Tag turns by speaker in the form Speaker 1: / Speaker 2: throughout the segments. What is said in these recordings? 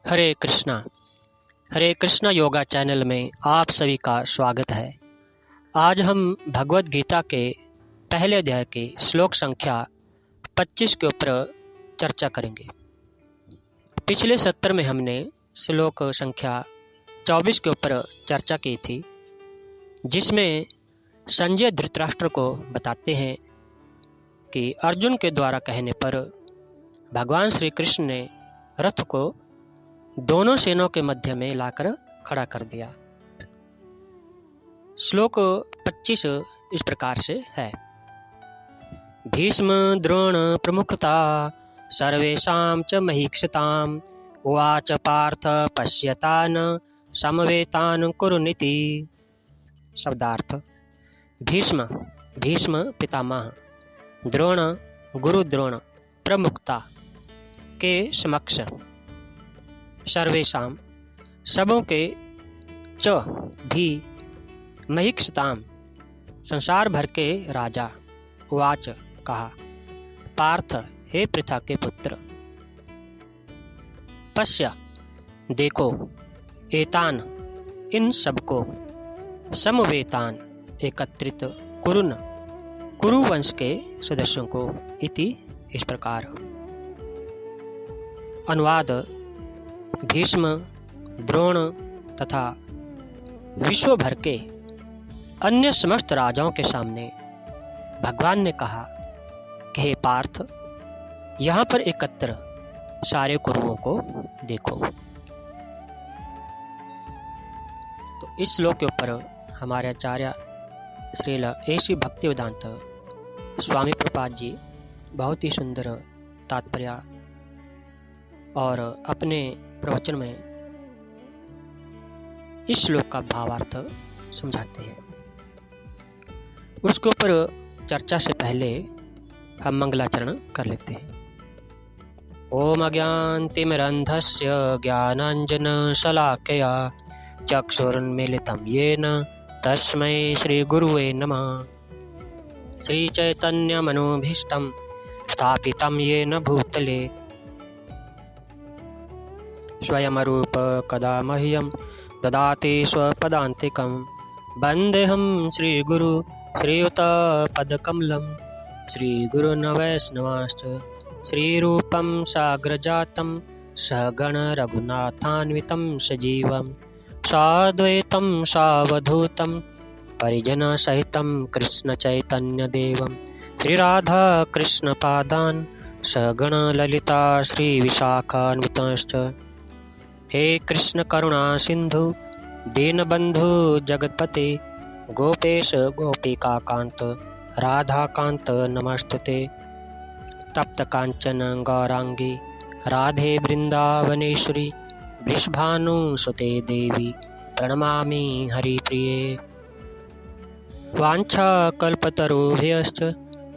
Speaker 1: हरे Krishna yoga channel में आप सभी का स्वागत है। आज हम भगवत गीता के पहले अध्याय के श्लोक संख्या 25 के ऊपर चर्चा करेंगे। पिछले सत्र में हमने श्लोक संख्या 24 के ऊपर चर्चा की थी, जिसमें संजय धृतराष्ट्र को बताते हैं कि अर्जुन के द्वारा कहने पर भगवान श्री कृष्ण ने रथ को दोनों सेनों के मध्य में लाकर खड़ा कर दिया। श्लोक 25 इस प्रकार से है। भीष्म द्रोण प्रमुखता सर्वेषां च महीक्षताम् उवाच पार्थ पश्यतान् समवेतान् कुरुनिति। शब्दार्थ: भीष्म पितामह, द्रोण गुरु द्रोण प्रमुखता के समक्ष, सर्वेषां सबों के, च भी, महीक्षताम संसार भर के राजा, उवाच कहा, पार्थ हे पृथा के पुत्र, पश्य देखो, एतान इन सबको, समवेतान एकत्रित, कुरु वंश के सदस्यों को, इति इस प्रकार। अनुवाद: भीष्म, द्रोण तथा विश्व भर के अन्य समस्त राजाओं के सामने भगवान ने कहा कि हे पार्थ, यहाँ पर एकत्र सारे कुरुओं को देखो। तो इस श्लोक के ऊपर हमारे आचार्य श्रील ऐसी भक्तिवेदांत स्वामी प्रपाद जी बहुत ही सुंदर तात्पर्य और अपने प्रवचन में इस श्लोक का भावार्थ समझाते हैं। उसके ऊपर चर्चा से पहले हम मंगलाचरण कर लेते हैं। ओम अज्ञानतिमिरन्धस्य ज्ञानाञ्जनशलाकया चक्षुरुन्मीलितं येन तस्मै श्रीगुरुवे नमः। श्रीचैतन्यमनोभीष्टं स्थापितं येन भूतले स्वयंरूप कदा मह्यं ददाति स्वपदान्तिकं। वन्देऽहं श्रीगुरु श्रीयुतपदकमलं। श्रीगुरून् वैष्णवांश्च श्रीरूपं साग्रजातं सहगण रघुनाथान्वितं सजीवं साद्वैतं सावधूतं परिजनसहितं कृष्णचैतन्यदेवं श्रीराधा कृष्णपादान् सहगण ललिता श्रीविशाखान्वितांश्च। हे कृष्ण करुणा सिंधु दीनबंधु जगतपते गोपेश गोपिकाकांत राधाकांत नमस्तुते। तप्त कांचन गौरांगी राधे वृंदावनेश्वरी वृषभानुसुते देवी प्रणमामि हरिप्रिये। वाञ्छा कल्पतरुभ्यश्च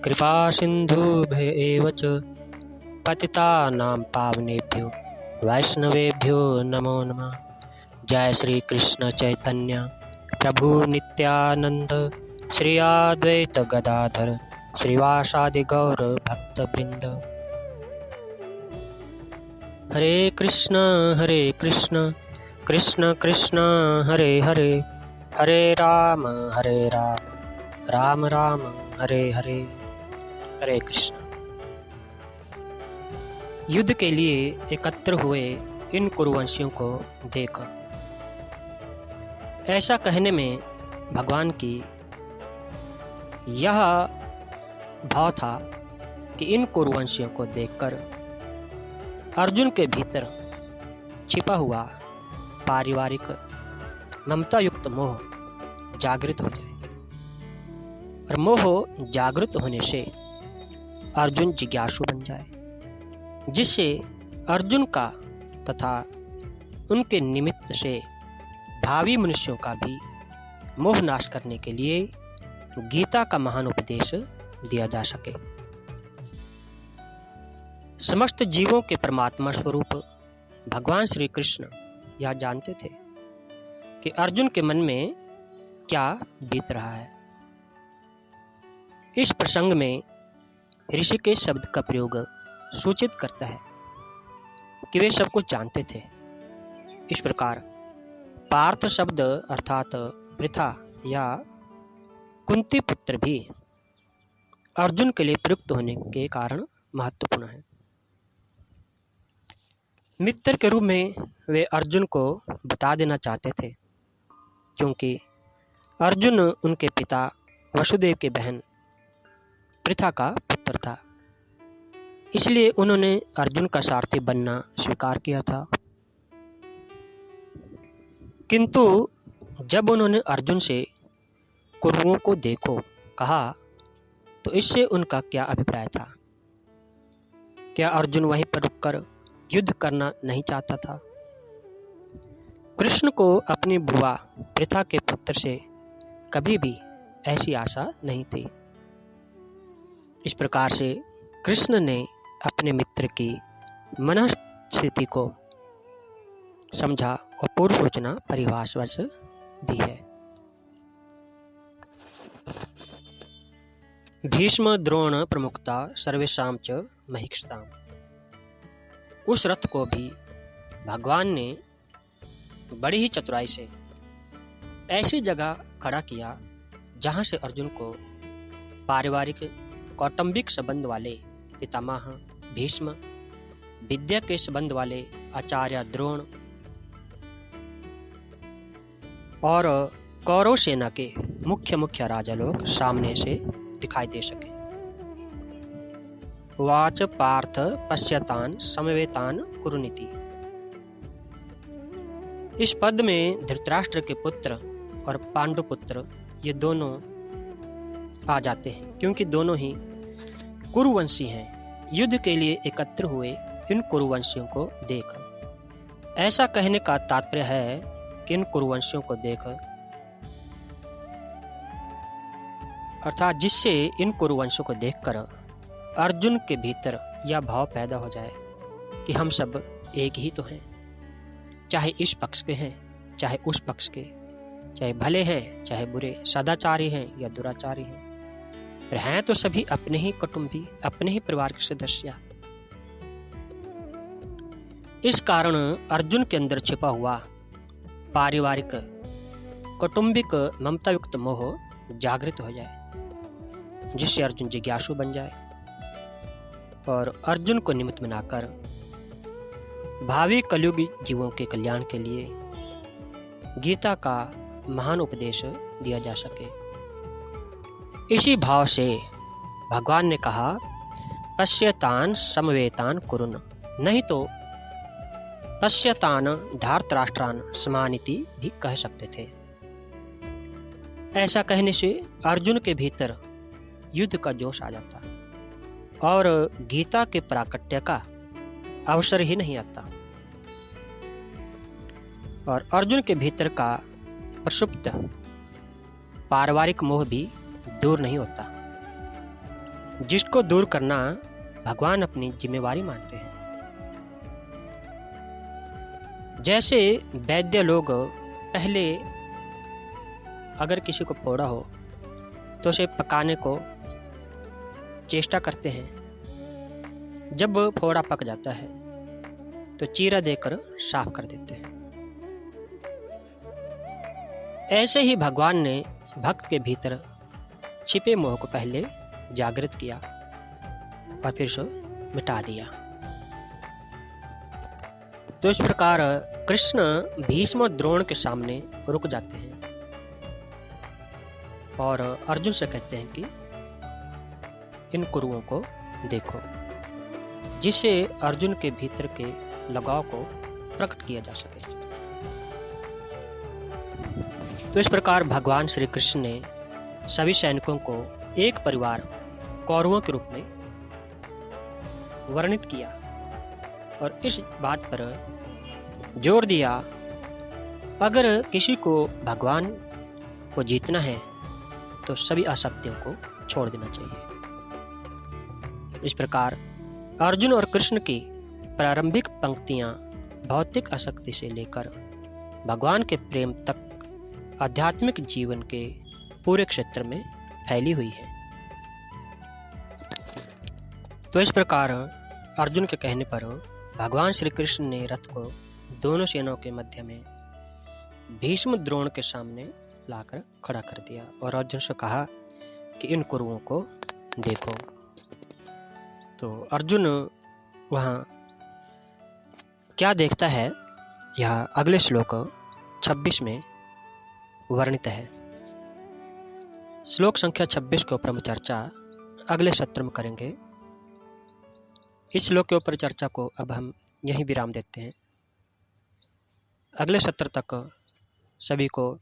Speaker 1: कृपा सिन्धुभ्य एव च पतितानां पावनेभ्यो वैष्णवेभ्यो नमो नमः। जय श्री कृष्ण चैतन्य प्रभु नित्यानंद श्री अद्वैत गदाधर श्रीवासादि गौर भक्तवृंद। हरे कृष्ण कृष्ण कृष्ण हरे हरे, हरे राम राम राम हरे हरे। हरे कृष्ण। युद्ध के लिए एकत्र हुए इन कुरुवंशियों को देखो। ऐसा कहने में भगवान की यह भाव था कि इन कुरुवंशियों को देखकर अर्जुन के भीतर छिपा हुआ पारिवारिक ममता युक्त मोह जागृत हो जाए, और मोह जागृत होने से अर्जुन जिज्ञासु बन जाए, जिससे अर्जुन का तथा उनके निमित्त से भावी मनुष्यों का भी मोह नाश करने के लिए गीता का महान उपदेश दिया जा सके। समस्त जीवों के परमात्मा स्वरूप भगवान श्री कृष्ण यह जानते थे कि अर्जुन के मन में क्या बीत रहा है। इस प्रसंग में ऋषिकेश शब्द का प्रयोग सूचित करता है कि वे सब कुछ जानते थे इस प्रकार पार्थ शब्द अर्थात पृथा या कुंती पुत्र भी अर्जुन के लिए प्रयुक्त होने के कारण महत्वपूर्ण है। मित्र के रूप में वे अर्जुन को बता देना चाहते थे, क्योंकि अर्जुन उनके पिता वसुदेव की बहन पृथा का पुत्र था। इसलिए उन्होंने अर्जुन का सारथी बनना स्वीकार किया था। किंतु जब उन्होंने अर्जुन से कुरुओं को देखो कहा तो इससे उनका क्या अभिप्राय था? क्या अर्जुन वहीं पर रुककर युद्ध करना नहीं चाहता था? कृष्ण को अपनी बुआ पृथा के पुत्र से कभी भी ऐसी आशा नहीं थी। इस प्रकार से कृष्ण ने अपने मित्र की मनस्थिति को समझा और पूर्व सूचना परिभाषवश दी है। भीष्म द्रोण प्रमुखता सर्वेषां च महिष्ठाम्। उस रथ को भी भगवान ने बड़ी ही चतुराई से ऐसी जगह खड़ा किया जहां से अर्जुन को पारिवारिक कौटुंबिक संबंध वाले पितामह भीष्म, विद्या के संबंध वाले आचार्य द्रोण और कौरव सेना के मुख्य राजा लोग सामने से दिखाई दे सके। वाच पार्थ पश्यतान समवेतान कुरुनीति। इस पद में धृतराष्ट्र के पुत्र और पांडु पुत्र ये दोनों आ जाते हैं, क्योंकि दोनों ही कुरुवंशी हैं। युद्ध के लिए एकत्र हुए इन कुरुवंशियों को देख, ऐसा कहने का तात्पर्य है कि इन कुरुवंशियों को देख अर्थात जिससे इन कुरुवंशों को देखकर अर्जुन के भीतर यह भाव पैदा हो जाए कि हम सब एक ही तो हैं, चाहे इस पक्ष के हैं चाहे उस पक्ष के, चाहे भले हैं चाहे बुरे, सदाचारी हैं या दुराचारी हैं, पर हैं तो सभी अपने ही कुटुंबी, अपने ही परिवार के सदस्य। इस कारण अर्जुन के अंदर छिपा हुआ पारिवारिक कौटुंबिक ममता युक्त मोह जागृत हो जाए, जिससे अर्जुन जिज्ञासु बन जाए और अर्जुन को निमित्त बनाकर भावी कलयुगी जीवों के कल्याण के लिए गीता का महान उपदेश दिया जा सके। इसी भाव से भगवान ने कहा पश्यतान समवेतान कुरुन, नहीं तो पश्यतान धार्तराष्ट्रान समानिति भी कह सकते थे। ऐसा कहने से अर्जुन के भीतर युद्ध का जोश आ जाता और गीता के प्राकट्य का अवसर ही नहीं आता और अर्जुन के भीतर का प्रसुप्त पारिवारिक मोह भी दूर नहीं होता, जिसको दूर करना भगवान अपनी जिम्मेवारी मानते हैं। जैसे वैद्य लोग पहले अगर किसी को फोड़ा हो तो उसे पकाने को चेष्टा करते हैं, जब फोड़ा पक जाता है तो चीरा देकर साफ कर देते हैं। ऐसे ही भगवान ने भक्त के भीतर छिपे मोह को पहले जागृत किया और फिर उसे मिटा दिया। तो इस प्रकार कृष्ण भीष्म और द्रोण के सामने रुक जाते हैं और अर्जुन से कहते हैं कि इन कुरुओं को देखो, जिससे अर्जुन के भीतर के लगाव को प्रकट किया जा सके। तो इस प्रकार भगवान श्री कृष्ण ने सभी सैनिकों को एक परिवार कौरवों के रूप में वर्णित किया और इस बात पर जोर दिया, अगर किसी को भगवान को जीतना है तो सभी आसक्तियों को छोड़ देना चाहिए। इस प्रकार अर्जुन और कृष्ण की प्रारंभिक पंक्तियां भौतिक आसक्ति से लेकर भगवान के प्रेम तक आध्यात्मिक जीवन के पूरे क्षेत्र में फैली हुई है। तो इस प्रकार अर्जुन के कहने पर भगवान श्री कृष्ण ने रथ को दोनों सेनाओं के मध्य में भीष्म द्रोण के सामने लाकर खड़ा कर दिया और अर्जुन से कहा कि इन कुरुओं को देखो। तो अर्जुन वहाँ क्या देखता है यह अगले श्लोक 26 में वर्णित है। श्लोक संख्या 26 के ऊपर हम चर्चा अगले सत्र में करेंगे। इस श्लोक के ऊपर चर्चा को अब हम यहीं विराम देते हैं। अगले सत्र तक सभी को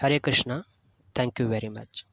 Speaker 1: Hare Krishna. Thank you very much.